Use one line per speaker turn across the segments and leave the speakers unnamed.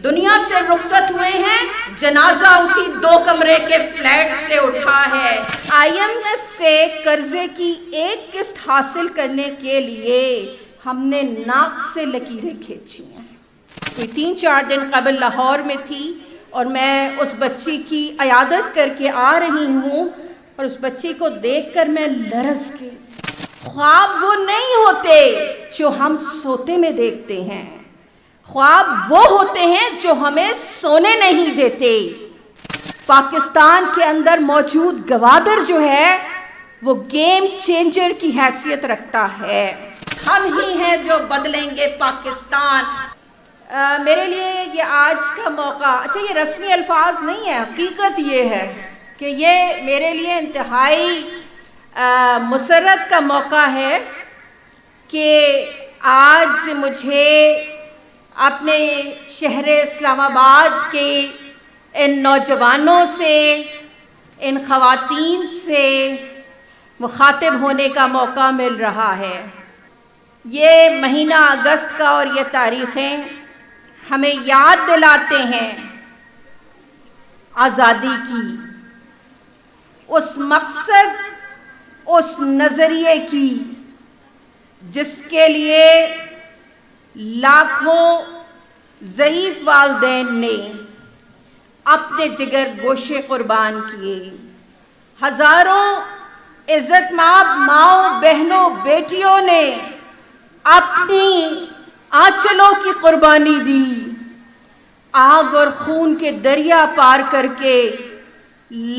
دنیا سے رخصت ہوئے ہیں، جنازہ اسی 2 کمرے کے فلیٹ سے اٹھا ہے۔ IMF سے قرضے کی ایک قسط حاصل کرنے کے لیے ہم نے ناک سے لکیریں کھینچی ہیں۔ کوئی 3-4 دن قبل لاہور میں تھی اور میں اس بچی کی عیادت کر کے آ رہی ہوں اور اس بچی کو دیکھ کر میں لرز گئی۔ خواب وہ نہیں ہوتے جو ہم سوتے میں دیکھتے ہیں، خواب وہ ہوتے ہیں جو ہمیں سونے نہیں دیتے۔ پاکستان کے اندر موجود گوادر جو ہے وہ گیم چینجر کی حیثیت رکھتا ہے۔ ہم ہی ہیں جو بدلیں گے پاکستان۔ میرے لیے یہ آج کا موقع، اچھا یہ رسمی الفاظ نہیں ہے، حقیقت یہ ہے کہ یہ میرے لیے انتہائی مسرت کا موقع ہے کہ آج مجھے اپنے شہر اسلام آباد کے ان نوجوانوں سے، ان خواتین سے مخاطب ہونے کا موقع مل رہا ہے۔ یہ مہینہ اگست کا اور یہ تاریخیں ہمیں یاد دلاتے ہیں آزادی کی، اس مقصد، اس نظریے کی جس کے لیے لاکھوں ضعیف والدین نے اپنے جگر گوشے قربان کیے، ہزاروں عزت مآب ماؤں، بہنوں، بیٹیوں نے اپنی آنچلوں کی قربانی دی، آگ اور خون کے دریا پار کر کے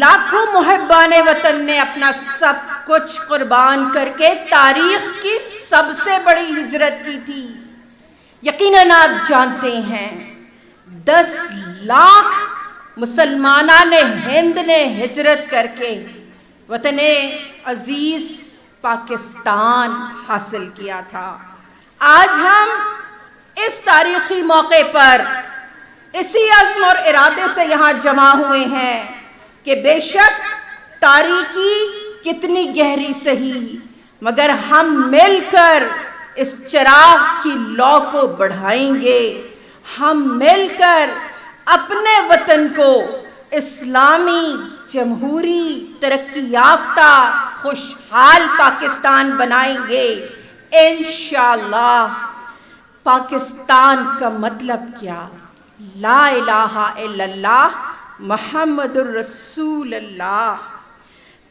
لاکھوں محبان وطن نے اپنا سب کچھ قربان کر کے تاریخ کی سب سے بڑی ہجرت کی تھی۔ یقیناً آپ جانتے ہیں 10 لاکھ مسلمانان ہند نے ہجرت کر کے وطن عزیز پاکستان حاصل کیا تھا۔ آج ہم اس تاریخی موقع پر اسی عزم اور ارادے سے یہاں جمع ہوئے ہیں کہ بے شک تاریکی کتنی گہری سہی، مگر ہم مل کر اس چراغ کی لو کو بڑھائیں گے، ہم مل کر اپنے وطن کو اسلامی، جمہوری، ترقی یافتہ، خوشحال پاکستان بنائیں گے انشاءاللہ۔ پاکستان کا مطلب کیا؟ لا الہ الا اللہ محمد الرسول اللہ۔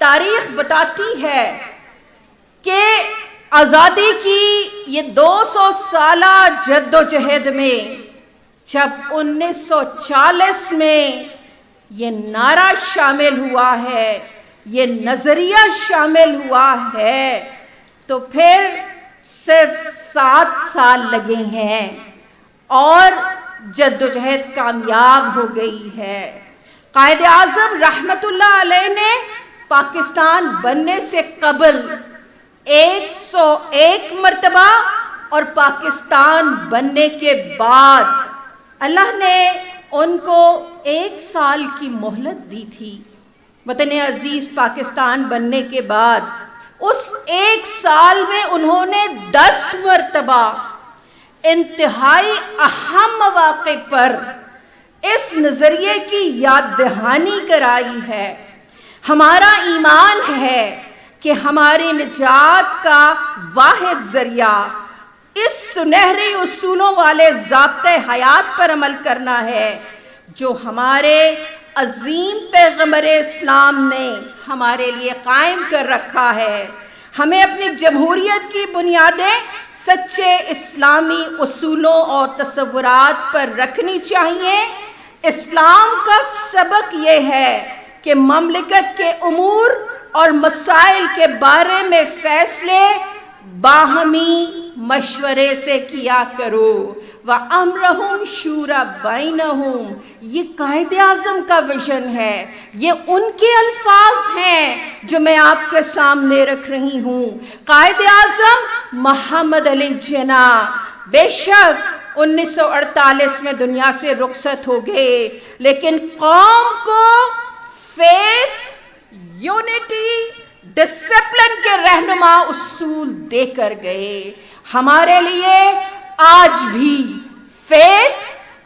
تاریخ بتاتی ہے کہ آزادی کی یہ 200 سالہ جد و جہد میں جب 1940 میں یہ نعرہ شامل ہوا ہے، یہ نظریہ شامل ہوا ہے، تو پھر صرف 7 سال لگے ہیں اور جد و جہد کامیاب ہو گئی ہے۔ قائد اعظم رحمت اللہ علیہ نے پاکستان بننے سے قبل 101 مرتبہ اور پاکستان بننے کے بعد اللہ نے ان کو 1 سال کی مہلت دی تھی۔ وطن عزیز پاکستان بننے کے بعد اس 1 سال میں انہوں نے 10 مرتبہ انتہائی اہم مواقع پر اس نظریے کی یاد دہانی کرائی ہے۔ ہمارا ایمان ہے کہ ہماری نجات کا واحد ذریعہ اس سنہری اصولوں والے ضابطۂ حیات پر عمل کرنا ہے جو ہمارے عظیم پیغمبر اسلام نے ہمارے لیے قائم کر رکھا ہے۔ ہمیں اپنی جمہوریت کی بنیادیں سچے اسلامی اصولوں اور تصورات پر رکھنی چاہیے۔ اسلام کا سبق یہ ہے کہ مملکت کے امور اور مسائل کے بارے میں فیصلے باہمی مشورے سے کیا کرو۔ وَأَمْرَهُمْ شُورَى بَيْنَهُمْ، یہ قائد اعظم کا ویژن ہے، یہ ان کے الفاظ ہیں جو میں آپ کے سامنے رکھ رہی ہوں۔ قائد اعظم محمد علی جناح بے شک 1948 میں دنیا سے رخصت ہو گئے، لیکن قوم کو فیتھ، یونٹی، ڈسپلن کے رہنما اصول دے کر گئے۔ ہمارے لیے آج بھی فیتھ،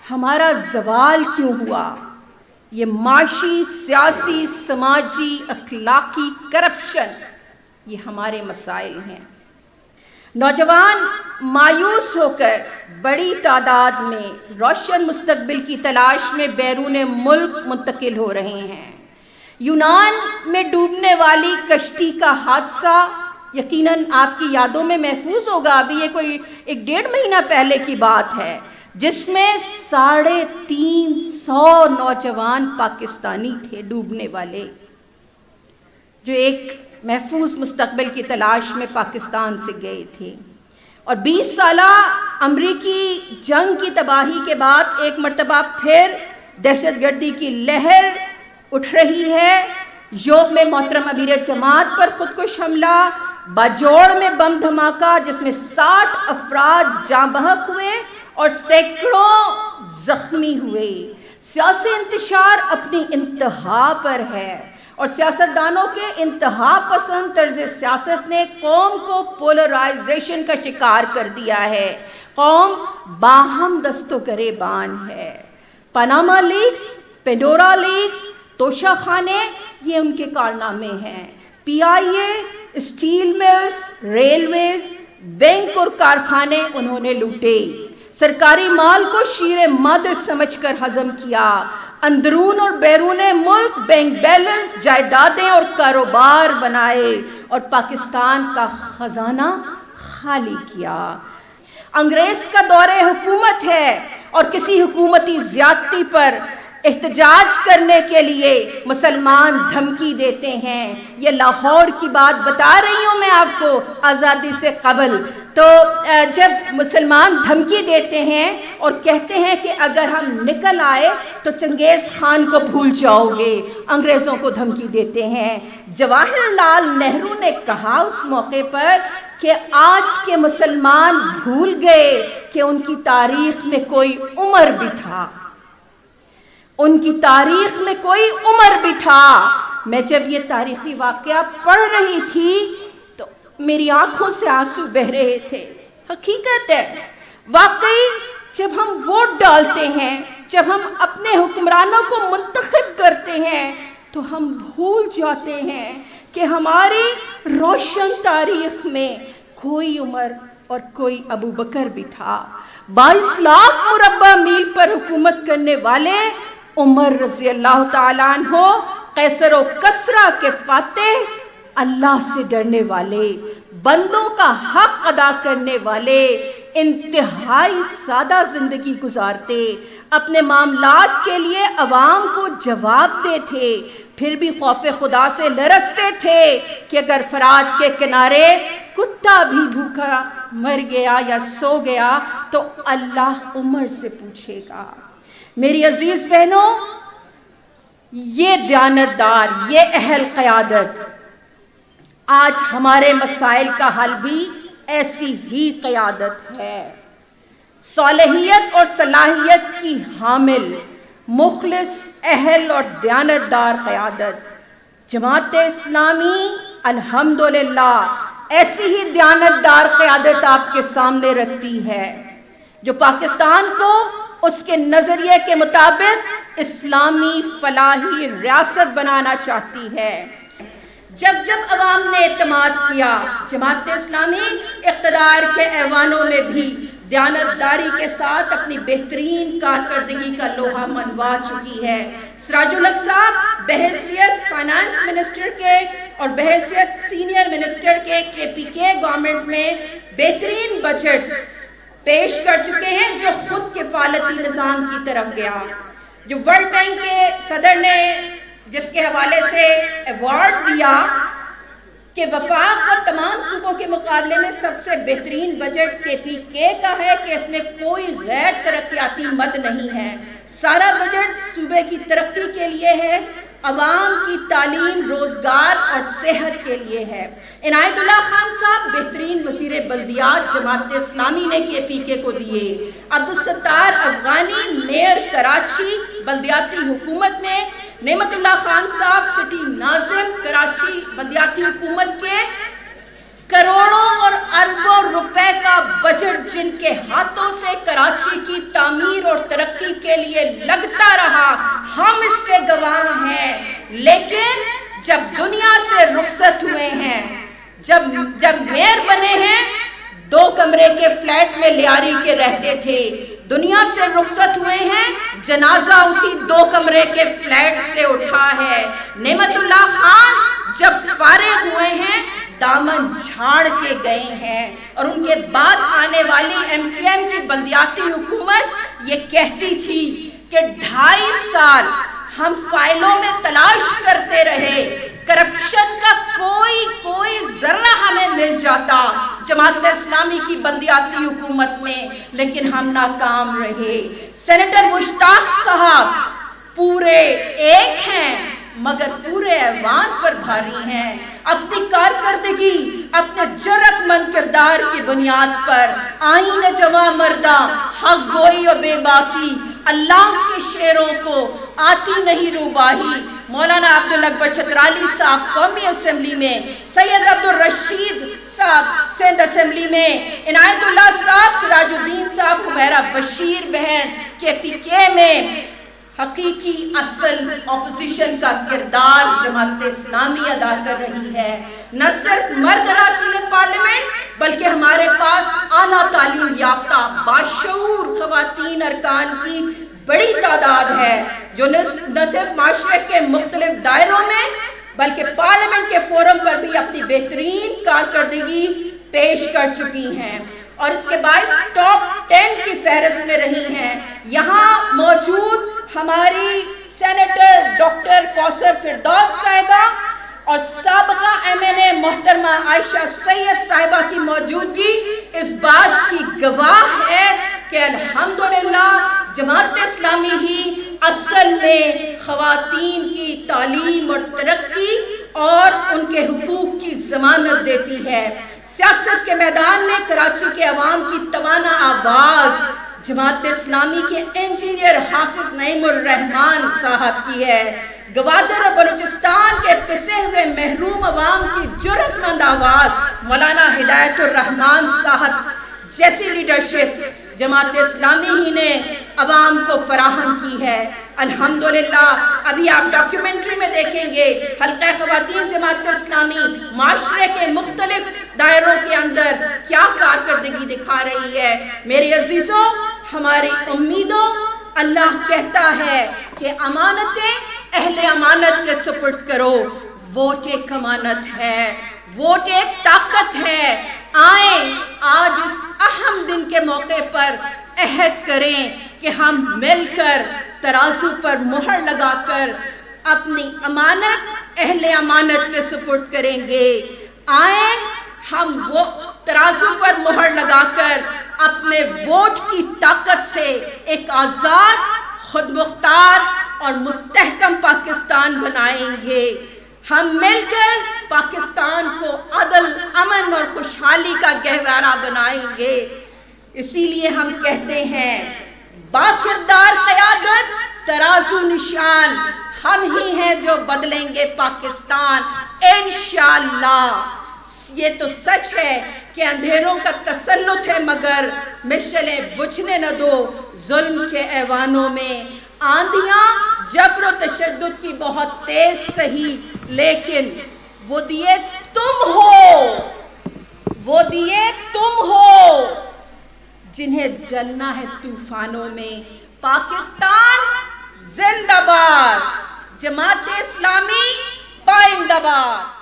ہمارا زوال کیوں ہوا؟ یہ معاشی، سیاسی، سماجی، اخلاقی کرپشن، یہ ہمارے مسائل ہیں۔ نوجوان مایوس ہو کر بڑی تعداد میں روشن مستقبل کی تلاش میں بیرون ملک منتقل ہو رہے ہیں۔ یونان میں ڈوبنے والی کشتی کا حادثہ یقیناً آپ کی یادوں میں محفوظ ہوگا، ابھی یہ کوئی 1-1.5 مہینہ پہلے کی بات ہے، جس میں 350 نوجوان پاکستانی تھے ڈوبنے والے، جو ایک محفوظ مستقبل کی تلاش میں پاکستان سے گئے تھے۔ اور 20 سالہ امریکی جنگ کی تباہی کے بعد ایک مرتبہ پھر دہشت گردی کی لہر اٹھ رہی ہے۔ یوب میں محترم امیر جماعت پر خودکش حملہ، باجوڑ میں بم دھماکہ جس میں 60 افراد جاں بحق ہوئے اور سینکڑوں زخمی ہوئے۔ سیاسی انتشار اپنی انتہا پر ہے اور سیاستدانوں کے انتہا پسند طرز سیاست نے قوم کو پولرائزیشن کا شکار کر دیا ہے۔ قوم باہم دست و گریبان ہے۔ پاناما لیکس، پینڈورا لیکس، توشہ خانے، یہ ان کے کارنامے ہیں۔ PIA، steel mills, railways, bank اور کارخانے انہوں نے لوٹے۔ سرکاری مال کو شیر مادر سمجھ کر ہضم کیا۔ اندرون اور بیرون ملک بینک بیلنس، جائیدادیں اور کاروبار بنائے اور پاکستان کا خزانہ خالی کیا۔ انگریز کا دور حکومت ہے اور کسی حکومتی زیادتی پر احتجاج کرنے کے لیے مسلمان دھمکی دیتے ہیں۔ یہ لاہور کی بات بتا رہی ہوں میں آپ کو آزادی سے قبل۔ تو جب مسلمان دھمکی دیتے ہیں اور کہتے ہیں کہ اگر ہم نکل آئے تو چنگیز خان کو بھول جاؤ گے، انگریزوں کو دھمکی دیتے ہیں۔ جواہر لال نہرو نے کہا اس موقع پر کہ آج کے مسلمان بھول گئے کہ ان کی تاریخ میں کوئی عمر بھی تھا، ان کی تاریخ میں کوئی عمر بھی تھا۔ میں جب یہ تاریخی واقعہ پڑھ رہی تھی تو میری آنکھوں سے آنسو بہ رہے تھے۔ حقیقت ہے، واقعی جب ہم ووٹ ڈالتے ہیں، جب ہم اپنے حکمرانوں کو منتخب کرتے ہیں تو ہم بھول جاتے ہیں کہ ہماری روشن تاریخ میں کوئی عمر اور کوئی ابو بکر بھی تھا۔ 22 لاکھ مربع میل پر حکومت کرنے والے عمر رضی اللہ تعالیٰ عنہ، قیصر و کسریٰ کے فاتح، اللہ سے ڈرنے والے، بندوں کا حق ادا کرنے والے، انتہائی سادہ زندگی گزارتے، اپنے معاملات کے لیے عوام کو جواب دے تھے، پھر بھی خوف خدا سے لرزتے تھے کہ اگر فرات کے کنارے کتا بھی بھوکا مر گیا یا سو گیا تو اللہ عمر سے پوچھے گا۔ میری عزیز بہنوں، یہ دیانتدار، یہ اہل قیادت، آج ہمارے مسائل کا حل بھی ایسی ہی قیادت ہے۔ صالحیت اور صلاحیت کی حامل، مخلص، اہل اور دیانتدار قیادت۔ جماعت اسلامی الحمدللہ ایسی ہی دیانتدار قیادت آپ کے سامنے رکھتی ہے، جو پاکستان کو اس کے نظریے کے مطابق اسلامی فلاحی ریاست بنانا چاہتی ہے۔ جب جب عوام نے اعتماد کیا، جماعت اسلامی اقتدار کے ایوانوں میں بھی دیانتداری کے ساتھ اپنی بہترین کارکردگی کا لوہا منوا چکی ہے۔ سراج الحق صاحب بحیثیت فائنانس منسٹر کے اور بحیثیت سینئر منسٹر کے KPK گورنمنٹ میں بہترین بجٹ پیش کر چکے ہیں، جو خود کفالتی نظام کی طرف گیا، جو ورلڈ بینک کے صدر نے جس کے حوالے سے ایوارڈ دیا کہ وفاق اور تمام صوبوں کے مقابلے میں سب سے بہترین بجٹ KPK کا ہے، کہ اس میں کوئی غیر ترقیاتی مد نہیں ہے، سارا بجٹ صوبے کی ترقی کے لیے ہے، عوام کی تعلیم، روزگار اور صحت کے لیے ہے۔ عنایت اللہ خان صاحب بہترین وزیر بلدیات جماعت اسلامی نے KPK کو دیے۔ عبدالستار افغانی میئر کراچی بلدیاتی حکومت میں، نعمت اللہ خان صاحب سٹی ناظم کراچی بلدیاتی حکومت کے کروڑوں اور اربوں روپے کا بجٹ جن کے ہاتھوں سے کراچی کی تعمیر اور ترقی کے لیے لگتا رہا، ہم اس کے گواہ ہیں۔ لیکن جب دنیا سے رخصت ہوئے ہیں، جب میئر بنے ہیں، 2 کمرے کے فلیٹ میں لیاری کے رہتے تھے، دنیا سے رخصت ہوئے ہیں، جنازہ اسی 2 کمرے کے فلیٹ سے اٹھا ہے۔ نعمت اللہ خان جب فارغ ہوئے ہیں، دامن جھاڑ کے گئے ہیں، اور ان کے بعد آنے والی MQM کی بلدیاتی حکومت یہ کہتی تھی کہ 2.5 سال ہم فائلوں میں تلاش کرتے رہے، کرپشن کا کوئی ذرہ ہمیں مل جاتا جماعت اسلامی کی بلدیاتی حکومت میں، لیکن ہم ناکام رہے۔ سینیٹر مشتاق صاحب پورے ایک ہیں مگر پورے ایوان پر بھاری ہیں۔ اپنی کارکردگی، اپنے جرأت مند کردار کی بنیاد پر آئین جواں مردہ، حق گوئی و بے باکی، اللہ کے شعروں کو آتی نہیں روباہی، مولانا عبدالاکبر چترالی صاحب قومی اسمبلی میں، سید عبدالرشید صاحب سندھ اسمبلی میں، عنایت اللہ صاحب، سراج الدین صاحب، حمیرہ بشیر بہن KPK میں، حقیقی اصل اپوزیشن کا کردار جماعت اسلامی ادا کر رہی ہے۔ نہ صرف مرد اراکین پارلیمنٹ بلکہ ہمارے پاس اعلیٰ تعلیم یافتہ باشعور خواتین ارکان کی بڑی تعداد ہے جو نہ صرف معاشرے کے مختلف دائروں میں بلکہ پارلیمنٹ کے فورم پر بھی اپنی بہترین کارکردگی پیش کر چکی ہیں، اور اس کے باعث ٹاپ 10 کی فہرست میں رہی ہیں۔ یہاں موجود ہماری سینیٹر ڈاکٹر کوثر فردوس صاحبہ اور سابقہ MNA محترمہ عائشہ سید صاحبہ کی موجودگی اس بات کی گواہ ہے کہ الحمدللہ جماعت اسلامی ہی اصل میں خواتین کی تعلیم اور ترقی اور ان کے حقوق کی ضمانت دیتی ہے۔ سیاست کے میدان میں کراچی کے عوام کی توانا آواز جماعت اسلامی کے انجینئر حافظ نعیم الرحمان صاحب کی ہے۔ گوادر اور بلوچستان کے پسے ہوئے محروم عوام کی جرأت مند آواز مولانا ہدایت الرحمان صاحب جیسی لیڈرشپ جماعت اسلامی ہی نے عوام کو فراہم کی ہے۔ الحمدللہ ابھی آپ ڈاکیومنٹری میں دیکھیں گے حلقہ خواتین جماعت اسلامی معاشرے کے مختلف دائروں کے اندر کیا کارکردگی دکھا رہی ہے۔ میرے عزیزوں، ہماری امیدوں، اللہ کہتا ہے کہ امانتیں اہل امانت کے سپرد کرو۔ ووٹ ایک امانت ہے، ووٹ ایک طاقت ہے۔ آئیں آج اس اہم دن کے موقع پر عہد کریں کہ ہم مل کر ترازو پر مہر لگا کر اپنی امانت اہل امانت کے سپرد کریں گے۔ آئیں ہم وہ ترازو پر مہر لگا کر اپنے ووٹ کی طاقت سے ایک آزاد، خود مختار اور مستحکم پاکستان بنائیں گے۔ ہم مل کر پاکستان کو عدل، امن اور خوشحالی کا گہوارہ بنائیں گے۔ اسی لیے ہم کہتے ہیں باکردار قیادت، ترازو نشان، ہم ہی ہیں جو بدلیں گے پاکستان انشاءاللہ۔ یہ تو سچ ہے کہ اندھیروں کا تسلط ہے مگر مشعلیں بجھنے نہ دو ظلم کے ایوانوں میں۔ آندھیاں جبر و تشدد کی بہت تیز سہی، لیکن وہ دیے تم ہو، وہ دیے تم ہو جنہیں جلنا ہے طوفانوں میں۔ پاکستان زندہ باد، جماعت اسلامی پائندہ باد۔